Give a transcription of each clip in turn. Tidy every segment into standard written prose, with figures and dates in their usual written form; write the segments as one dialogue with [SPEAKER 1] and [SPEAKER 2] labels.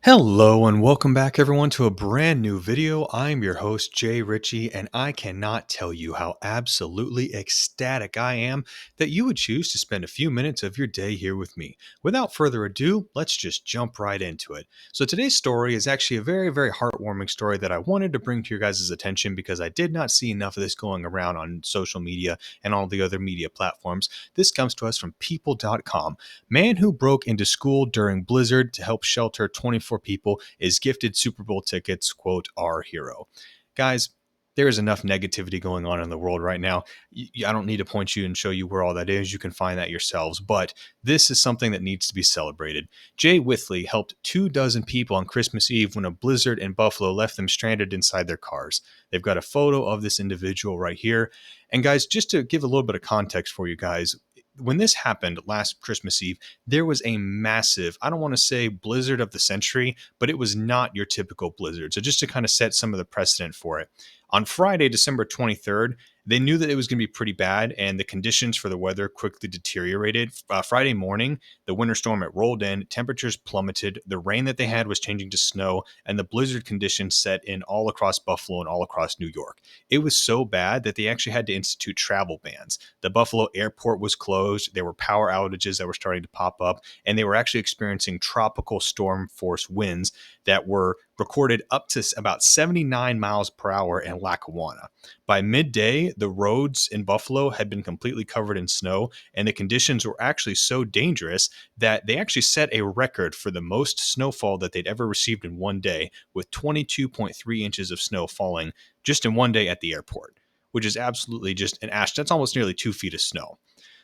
[SPEAKER 1] Hello and welcome back everyone to a brand new video. I'm your host Jay Ritchie and I cannot tell you how absolutely ecstatic I am that you would choose to spend a few minutes of your day here with me. Without further ado, let's just jump right into it. So today's story is actually a very heartwarming story that I wanted to bring to your guys' attention because I did not see enough of this going around on social media and all the other media platforms. This comes to us from people.com. Man who broke into school during blizzard to help shelter 24 people is gifted Super Bowl tickets, quote, our hero. Guys, there is enough negativity going on in the world right now. I don't need to point you and show you where all that is. You can find that yourselves. But this is something that needs to be celebrated. Jay Withley helped 24 people on Christmas Eve when a blizzard in Buffalo left them stranded inside their cars. They've got a photo of this individual right here. And guys, just to give a little bit of context for you guys, when this happened last Christmas Eve, there was a massive, I don't want to say blizzard of the century, but it was not your typical blizzard. So just to kind of set some of the precedent for it. On Friday, December 23rd, they knew that it was going to be pretty bad and the conditions for the weather quickly deteriorated. Friday morning, the winter storm, it rolled in, temperatures plummeted, the rain that they had was changing to snow, and the blizzard conditions set in all across Buffalo and all across New York. It was so bad that they actually had to institute travel bans. The Buffalo airport was closed. There were power outages that were starting to pop up, and they were actually experiencing tropical storm force winds that were recorded up to about 79 miles per hour in Lackawanna. By midday, the roads in Buffalo had been completely covered in snow, and the conditions were actually so dangerous that they actually set a record for the most snowfall that they'd ever received in one day, with 22.3 inches of snow falling just in one day at the airport, which is absolutely just an ash. That's almost nearly 2 feet of snow.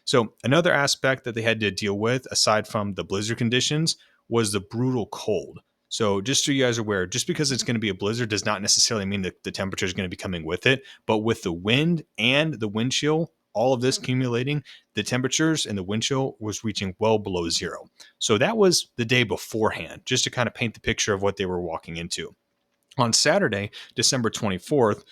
[SPEAKER 1] So another aspect that they had to deal with, aside from the blizzard conditions, was the brutal cold. So just so you guys are aware, just because it's going to be a blizzard does not necessarily mean that the temperature is going to be coming with it. But with the wind and the wind chill, all of this accumulating, the temperatures and the wind chill was reaching well below zero. So that was the day beforehand, just to kind of paint the picture of what they were walking into. On Saturday, December 24th,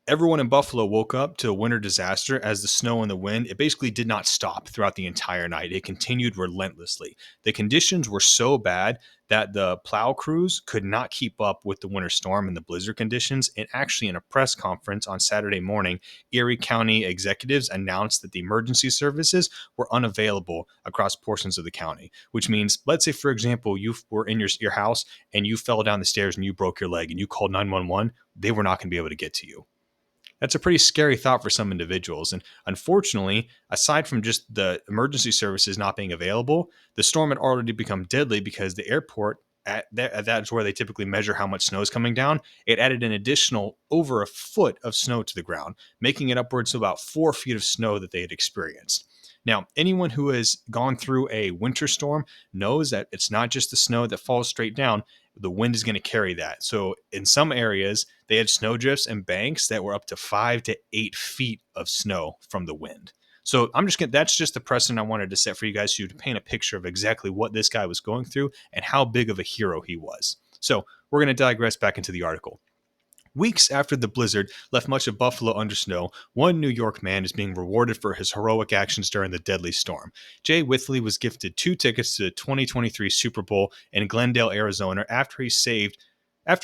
[SPEAKER 1] everyone in Buffalo woke up to a winter disaster as the snow and the wind, it basically did not stop throughout the entire night. It continued relentlessly. The conditions were so bad that the plow crews could not keep up with the winter storm and the blizzard conditions. And actually, in a press conference on Saturday morning, Erie County executives announced that the emergency services were unavailable across portions of the county, which means, let's say, for example, you were in your house and you fell down the stairs and you broke your leg and you called 911, they were not going to be able to get to you. That's a pretty scary thought for some individuals. And unfortunately, aside from just the emergency services not being available, the storm had already become deadly because the airport, that's where they typically measure how much snow is coming down. It added an additional over a foot of snow to the ground, making it upwards to about 4 feet of snow that they had experienced. Now, anyone who has gone through a winter storm knows that it's not just the snow that falls straight down. The wind is going to carry that. So in some areas, they had snowdrifts and banks that were up to 5 to 8 feet of snow from the wind. So that's just the precedent I wanted to set for you guys to paint a picture of exactly what this guy was going through and how big of a hero he was. So we're going to digress back into the article. Weeks after the blizzard left much of Buffalo under snow, one New York man is being rewarded for his heroic actions during the deadly storm. Jay Withley was gifted 2 tickets to the 2023 Super Bowl in Glendale, Arizona, after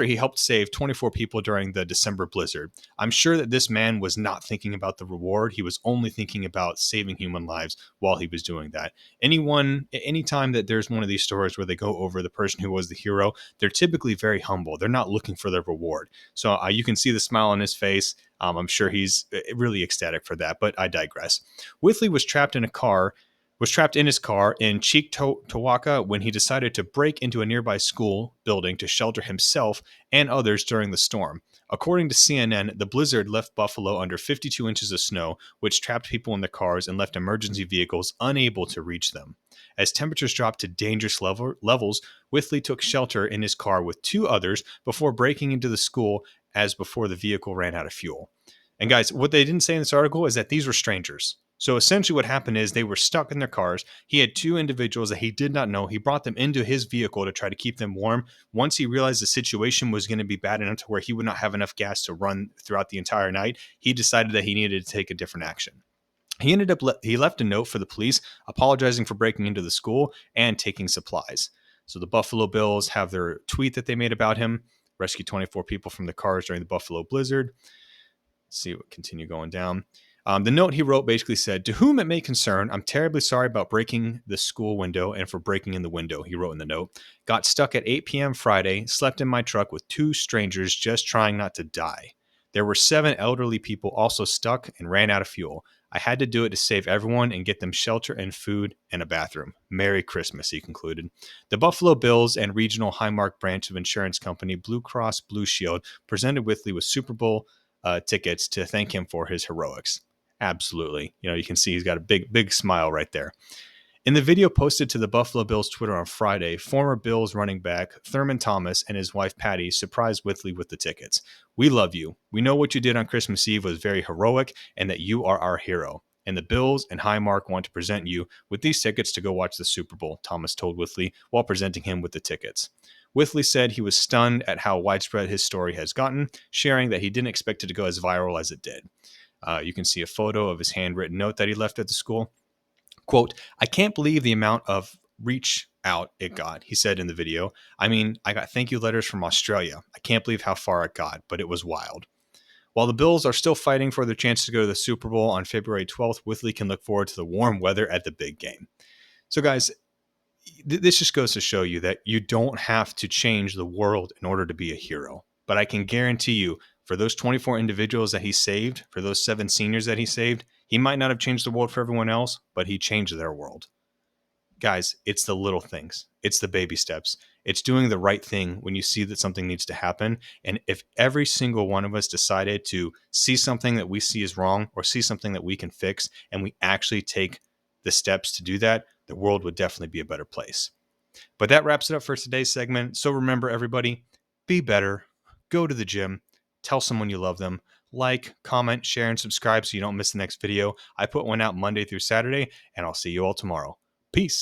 [SPEAKER 1] he helped save 24 people during the December blizzard. I'm sure that this man was not thinking about the reward. He was only thinking about saving human lives while he was doing that. Anytime that there's one of these stories where they go over the person who was the hero, they're typically very humble. They're not looking for their reward. So you can see the smile on his face. I'm sure he's really ecstatic for that, but I digress. Withley was trapped in his car in Cheektowaga when he decided to break into a nearby school building to shelter himself and others during the storm. According to CNN, the blizzard left Buffalo under 52 inches of snow, which trapped people in the cars and left emergency vehicles unable to reach them. As temperatures dropped to dangerous levels, Withley took shelter in his car with 2 others before breaking into the school as before the vehicle ran out of fuel. And guys, what they didn't say in this article is that these were strangers. So essentially what happened is they were stuck in their cars. He had 2 individuals that he did not know. He brought them into his vehicle to try to keep them warm. Once he realized the situation was going to be bad enough to where he would not have enough gas to run throughout the entire night, he decided that he needed to take a different action. He left a note for the police apologizing for breaking into the school and taking supplies. So the Buffalo Bills have their tweet that they made about him: rescue 24 people from the cars during the Buffalo blizzard. Let's see what continue going down. The note he wrote basically said, "To whom it may concern, I'm terribly sorry about breaking the school window and for breaking in the window," he wrote in the note. "Got stuck at 8 p.m. Friday, slept in my truck with two strangers just trying not to die. There were 7 elderly people also stuck and ran out of fuel. I had to do it to save everyone and get them shelter and food and a bathroom. Merry Christmas," he concluded. The Buffalo Bills and regional Highmark branch of insurance company Blue Cross Blue Shield presented Whitley with Super Bowl tickets to thank him for his heroics. Absolutely. You can see he's got a big smile right there. In the video posted to the Buffalo Bills Twitter on Friday, former Bills running back Thurman Thomas and his wife Patty surprised Whitley with the tickets. "We love you. We know what you did on Christmas Eve was very heroic and that you are our hero. And the Bills and Highmark want to present you with these tickets to go watch the Super Bowl," Thomas told Whitley while presenting him with the tickets. Whitley said he was stunned at how widespread his story has gotten, sharing that he didn't expect it to go as viral as it did. You can see a photo of his handwritten note that he left at the school. Quote, "I can't believe the amount of reach out it got," he said in the video. "I mean, I got thank you letters from Australia. I can't believe how far it got, but it was wild." While the Bills are still fighting for their chance to go to the Super Bowl on February 12th, Whitley can look forward to the warm weather at the big game. So, guys, this just goes to show you that you don't have to change the world in order to be a hero. But I can guarantee you, for those 24 individuals that he saved, for those 7 seniors that he saved, he might not have changed the world for everyone else, but he changed their world. Guys, it's the little things. It's the baby steps. It's doing the right thing when you see that something needs to happen. And if every single one of us decided to see something that we see is wrong or see something that we can fix, and we actually take the steps to do that, the world would definitely be a better place. But that wraps it up for today's segment. So remember, everybody, be better, go to the gym, tell someone you love them, like, comment, share, and subscribe so you don't miss the next video. I put one out Monday through Saturday, and I'll see you all tomorrow. Peace.